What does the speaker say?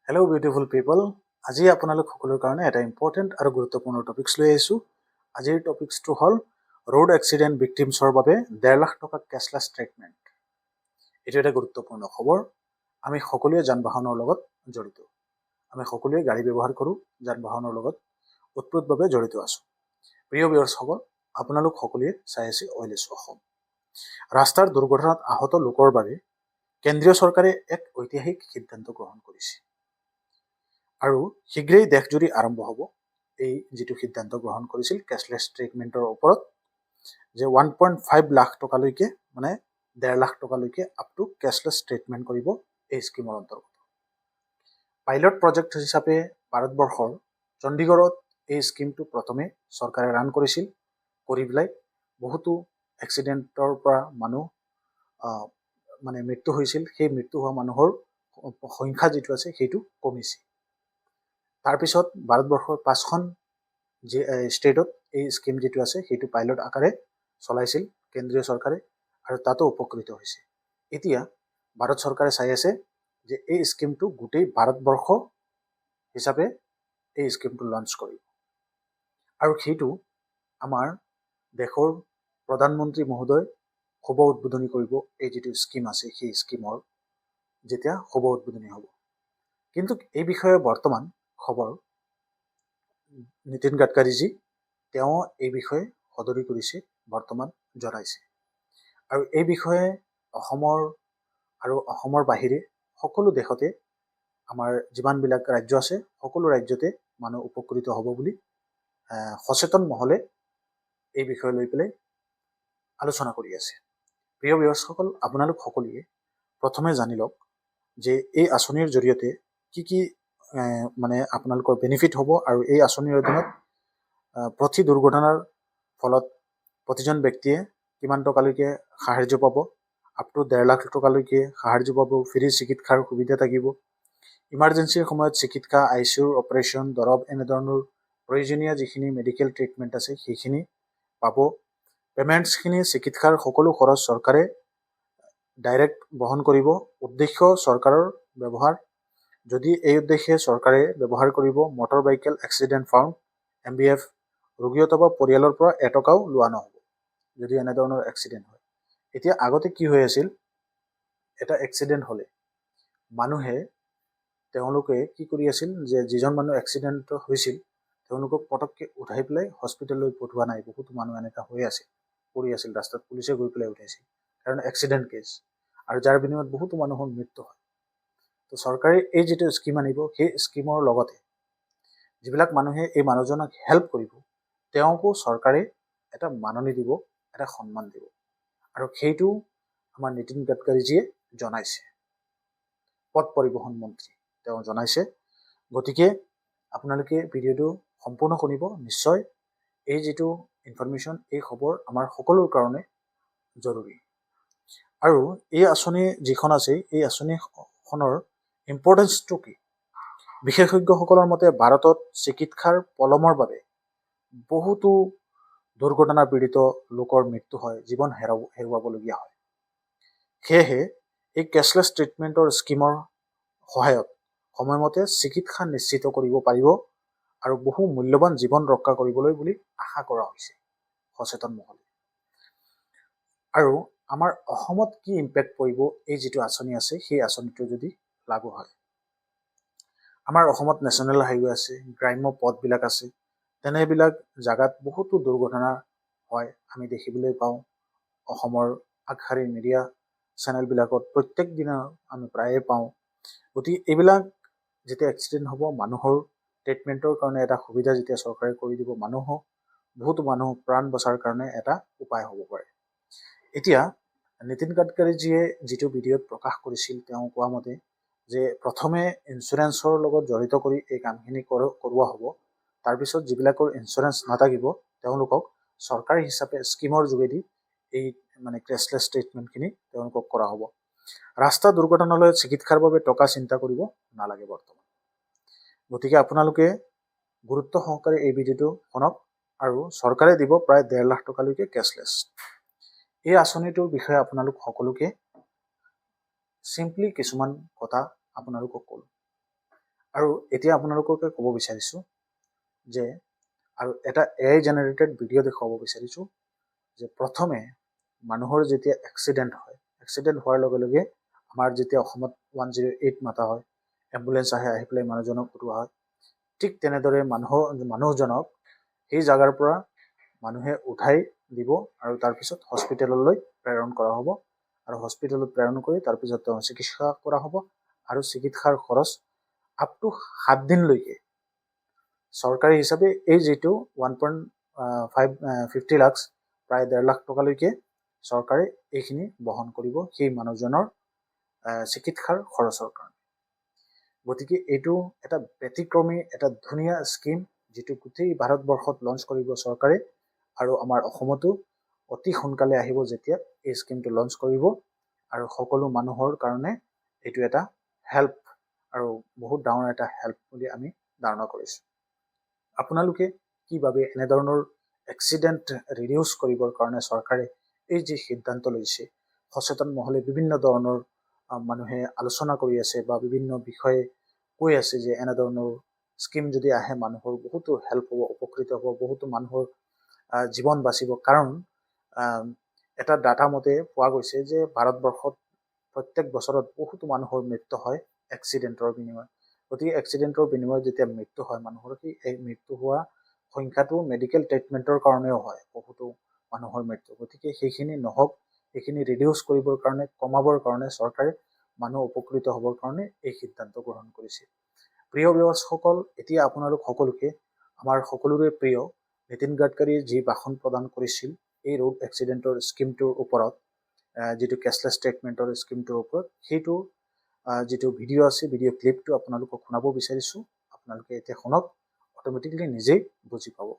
Hello' beautiful পিপল। আজি আপোনালোক সকলোৰ কাৰণে এটা ইম্পৰ্টেণ্ট আৰু গুৰুত্বপূৰ্ণ টপিক্স লৈ আহিছোঁ। আজিৰ টপিক্সটো হ'ল ৰোড এক্সিডেণ্ট ভিক্টিমছৰ বাবে 1.5 লাখ টকা কেছলেছ ট্ৰিটমেণ্ট। এইটো এটা গুৰুত্বপূৰ্ণ খবৰ। আমি সকলোৱে যান বাহনৰ লগত জড়িত। আমি সকলোৱে গাড়ী ব্যৱহাৰ কৰোঁ, যান বাহনৰ লগত ওতপ্ৰোতভাৱে জড়িত আছোঁ। প্ৰিয় ভিউৱাৰ্ছসকল, আপোনালোক সকলোৱে চাই আছে অইলেছ অসম। ৰাস্তাৰ দুৰ্ঘটনাত আহত লোকৰ বাবে কেন্দ্ৰীয় চৰকাৰে এক ঐতিহাসিক সিদ্ধান্ত গ্ৰহণ কৰিছে আৰু শীঘ্ৰেই দেশজুৰি আৰম্ভ হ'ব এই যিটো সিদ্ধান্ত গ্ৰহণ কৰিছিল কেছলেছ ট্ৰিটমেণ্টৰ ওপৰত, যে 1.5 লাখ টকালৈকে মানে 1.5 লাখ টকালৈকে আপ টু কেছলেছ ট্ৰিটমেণ্ট কৰিব এই স্কিমৰ অন্তৰ্গত। পাইলট প্ৰজেক্ট হিচাপে ভাৰতবৰ্ষৰ চণ্ডীগড়ত এই স্কিমটো প্ৰথমে চৰকাৰে ৰান কৰিছিল। কৰি পেলাই বহুতো এক্সিডেণ্টৰ পৰা মানুহ মানে মৃত্যু হৈছিল। সেই মৃত্যু হোৱা মানুহৰ সংখ্যা যিটো আছে সেইটো কমিছে। তাৰপিছত ভাৰতবৰ্ষৰ 5খন ষ্টেটত এই স্কিম যিটো আছে সেইটো পাইলট আকাৰে চলাইছিল কেন্দ্ৰীয় চৰকাৰে, আৰু তাতো উপকৃত হৈছে। এতিয়া ভাৰত চৰকাৰে চাই আছে যে এই স্কিমটো গোটেই ভাৰতবৰ্ষ হিচাপে এই স্কিমটো লঞ্চ কৰিব, আৰু সেইটো আমাৰ দেশৰ প্ৰধানমন্ত্ৰী মহোদয় শুভ উদ্বোধনী কৰিব। এই যিটো স্কিম আছে সেই স্কিমৰ যেতিয়া শুভ উদ্বোধনী হ'ব। কিন্তু এই বিষয়ে বৰ্তমান খবৰ নীতিন গাডকাৰীজী তেওঁ এই বিষয়ে সদৰি কৰিছে, বৰ্তমান জনাইছে। আৰু এই বিষয়ে অসমৰ বাহিৰে সকলো দেশতে আমাৰ যিমানবিলাক ৰাজ্য আছে সকলো ৰাজ্যতে মানুহ উপকৃত হ'ব বুলি সচেতন মহলে এই বিষয় লৈ পেলাই আলোচনা কৰি আছে। প্ৰিয় ভিউৱাৰ্ছসকল, আপোনালোক সকলোৱে প্ৰথমে জানি লওক যে এই আঁচনিৰ জৰিয়তে কি কি মানে আপোনালোকৰ বেনিফিট হ'ব, আৰু এই আঁচনিৰ অধীনত প্ৰতি দুৰ্ঘটনাৰ ফলত প্ৰতিজন ব্যক্তিয়ে কিমান টকালৈকে সাহাৰ্য পাব। আপ টু 1.5 লাখ টকালৈকে সাহাৰ্য পাব। ফ্ৰী চিকিৎসাৰ সুবিধা থাকিব। ইমাৰ্জেঞ্চিৰ সময়ত চিকিৎসা, ICUৰ অপাৰেশ্যন, দৰৱ, এনেধৰণৰ প্ৰয়োজনীয় যিখিনি মেডিকেল ট্ৰিটমেণ্ট আছে সেইখিনি পাব। পেমেণ্টছখিনি, চিকিৎসাৰ সকলো খৰচ চৰকাৰে ডাইৰেক্ট বহন কৰিব। উদ্দেশ্য চৰকাৰৰ ব্যৱহাৰ, যদি এই উদ্দেশ্যে চৰকাৰে ব্যৱহাৰ কৰিব motor vehicle accident fund MVF, ৰোগী অথবা পৰিয়ালৰ পৰা এটকাও লোৱা নহ'ব যদি এনেধৰণৰ এক্সিডেণ্ট হয়। এতিয়া আগতে কি হৈ আছিল, এটা এক্সিডেণ্ট হ'লে মানুহে তেওঁলোকে কি কৰি আছিল, যে যিজন মানুহ এক্সিডেণ্ট হৈছিল তেওঁলোকক পটককৈ উঠাই পেলাই হস্পিটেললৈ পঠোৱা নাই। বহুতো মানুহ এনেকুৱা হৈ আছিল, পৰি আছিল ৰাস্তাত, পুলিচে গৈ পেলাই উঠাইছিল, কাৰণ এক্সিডেণ্ট কেছ, আৰু যাৰ বিনিময়ত বহুতো মানুহৰ মৃত্যু হয়। তো চৰকাৰে এই যিটো স্কিম আনিব, সেই স্কিমৰ লগতে যিবিলাক মানুহে এই মানুহজনক হেল্প কৰিব তেওঁকো চৰকাৰে এটা মাননি দিব, এটা সন্মান দিব, আৰু সেইটো আমাৰ নীতিন গাডকাৰীজীয়ে জনাইছে, পথ পৰিবহণ মন্ত্ৰী তেওঁ জনাইছে। গতিকে আপোনালোকে ভিডিঅ'টো সম্পূৰ্ণ শুনিব নিশ্চয়। এই যিটো ইনফৰমেশ্যন, এই খবৰ আমাৰ সকলোৰ কাৰণে জৰুৰী। আৰু এই আঁচনি যিখন আছে এই আঁচনিখনৰ ইম্পৰ্টেঞ্চটো কি, বিশেষজ্ঞসকলৰ মতে ভাৰতত চিকিৎসাৰ পলমৰ বাবে বহুতো দুৰ্ঘটনা পীড়িত লোকৰ মৃত্যু হয়, জীৱন হেৰুৱাবলগীয়া হয়। সেয়েহে এই কেছলেছ ট্ৰিটমেণ্টৰ স্কিমৰ সহায়ত সময়মতে চিকিৎসা নিশ্চিত কৰিব পাৰিব, আৰু বহু মূল্যৱান জীৱন ৰক্ষা কৰিবলৈ বুলি আশা কৰা হৈছে সচেতন মহলে। আৰু আমাৰ অসমত কি ইম্পেক্ট পৰিব এই যিটো আঁচনি আছে সেই আঁচনিটো যদি লাগু হয়। আমাৰ অসমত নেশ্যনেল হাইৱে আছে, গ্ৰাম্য পথবিলাক আছে, তেনেবিলাক জাগাত বহুতো দুৰ্ঘটনা হয় আমি দেখিবলৈ পাওঁ। অসমৰ আগশাৰীৰ মিডিয়া চেনেলবিলাকত প্ৰত্যেক দিনা আমি প্ৰায়ে পাওঁ। গতিকে এইবিলাক যেতিয়া এক্সিডেণ্ট হ'ব, মানুহৰ ট্ৰিটমেণ্টৰ কাৰণে এটা সুবিধা যেতিয়া চৰকাৰে কৰি দিব, বহুতো মানুহ প্ৰাণ বচাৰ কাৰণে এটা উপায় হ'ব পাৰে। এতিয়া নীতিন গাডকাৰীজীয়ে যিটো ভিডিঅ'ত প্ৰকাশ কৰিছিল, তেওঁ কোৱা মতে যে প্ৰথমে ইঞ্চুৰেঞ্চৰ লগত জড়িত কৰি এই কামখিনি কৰোৱা হ'ব। তাৰপিছত যিবিলাকৰ ইঞ্চুৰেঞ্চ নাথাকিব তেওঁলোকক চৰকাৰী হিচাপে স্কিমৰ যোগেদি এই মানে কেছলেছ ট্ৰিটমেণ্টখিনি তেওঁলোকক কৰা হ'ব। ৰাস্তা দুৰ্ঘটনালৈ চিকিৎসাৰ বাবে টকা চিন্তা কৰিব নালাগে বৰ্তমান। গতিকে আপোনালোকে গুৰুত্ব সহকাৰে এই ভিডিঅ'টো শুনক, আৰু চৰকাৰে দিব প্ৰায় 1.5 লাখ টকালৈকে কেছলেছ। এই আঁচনিটোৰ বিষয়ে আপোনালোক সকলোকে চিম্পলি কিছুমান কথা আপোনালোকক ক'লোঁ। আৰু এতিয়া আপোনালোককে ক'ব বিচাৰিছোঁ যে আৰু এটা AI জেনেৰেটেড ভিডিঅ' দেখুৱাব বিচাৰিছোঁ যে প্ৰথমে মানুহৰ যেতিয়া এক্সিডেণ্ট হোৱাৰ লগে লগে আমাৰ যেতিয়া অসমত 108 মাতা হয়, এম্বুলেঞ্চ আহি পেলাই মানুহজনক উঠোৱা হয়, ঠিক তেনেদৰে মানুহজনক সেই জাগাৰ পৰা মানুহে উঠাই দিব আৰু তাৰপিছত হস্পিটেললৈ প্ৰেৰণ কৰা হ'ব আৰু হস্পিটেলত প্ৰেৰণ কৰি তাৰপিছত তেওঁ চিকিৎসা কৰা হ'ব আৰু চিকিৎসাৰ খৰচ আপ টু 7 দিনলৈকে চৰকাৰী হিচাপে এই যিটো 1.50 লাখ প্ৰায় 1.5 লাখ টকালৈকে চৰকাৰে এইখিনি বহন কৰিব সেই মানুহজনৰ চিকিৎসাৰ খৰচৰ কাৰণে। গতিকে এইটো এটা ব্যতিক্ৰমী এটা ধুনীয়া স্কিম যিটো গোটেই ভাৰতবৰ্ষত লঞ্চ কৰিব চৰকাৰে আৰু আমাৰ অসমতো অতি সোনকালে আহিব যেতিয়া এই স্কিমটো লঞ্চ কৰিব আৰু সকলো মানুহৰ কাৰণে এইটো এটা হেল্প আৰু বহুত ডাঙৰ এটা হেল্প বুলি আমি ধাৰণা কৰিছোঁ। আপোনালোকে কি ভাবে এনেধৰণৰ এক্সিডেণ্ট ৰিডিউচ কৰিবৰ কাৰণে চৰকাৰে এই যি সিদ্ধান্ত লৈছে, সচেতন মহলে বিভিন্ন ধৰণৰ মানুহে আলোচনা কৰি আছে বা বিভিন্ন বিষয়ে কৈ আছে যে এনেধৰণৰ স্কিম যদি আহে মানুহৰ বহুতো হেল্প হ'ব, উপকৃত হ'ব, বহুতো মানুহৰ জীৱন বাচিব। কাৰণ এটা ডাটা মতে পোৱা গৈছে যে ভাৰতবৰ্ষত প্ৰত্যেক বছৰত বহুতো মানুহৰ মৃত্যু হয় এক্সিডেণ্টৰ বিনিময়ত। গতিকে এক্সিডেণ্টৰ বিনিময়ত যেতিয়া মৃত্যু হয় মানুহৰ, এই মৃত্যু হোৱা সংখ্যাটো মেডিকেল ট্ৰিটমেণ্টৰ কাৰণেও হয় বহুতো মানুহৰ মৃত্যু। গতিকে সেইখিনি নহওক, সেইখিনি ৰিডিউচ কৰিবৰ কাৰণে, কমাবৰ কাৰণে চৰকাৰে মানুহ উপকৃত হ'বৰ কাৰণে এই সিদ্ধান্ত গ্ৰহণ কৰিছে। প্ৰিয় ভিউৱাৰ্ছসকল, এতিয়া আপোনালোক সকলোকে আমাৰ সকলোৰে প্ৰিয় নীতিন গাডকাৰীয়ে যি ভাষণ প্ৰদান কৰিছিল এই ৰোড এক্সিডেণ্টৰ স্কিমটোৰ ওপৰত, যিটো কেছলেছ ট্ৰিটমেণ্টৰ স্কিমটোৰ ওপৰত, সেইটো যিটো ভিডিঅ' আছে ভিডিঅ' ক্লিপটো আপোনালোকক শুনাব বিচাৰিছোঁ। আপোনালোকে এতিয়া শুনক, অট'মেটিকলি নিজেই বুজি পাব।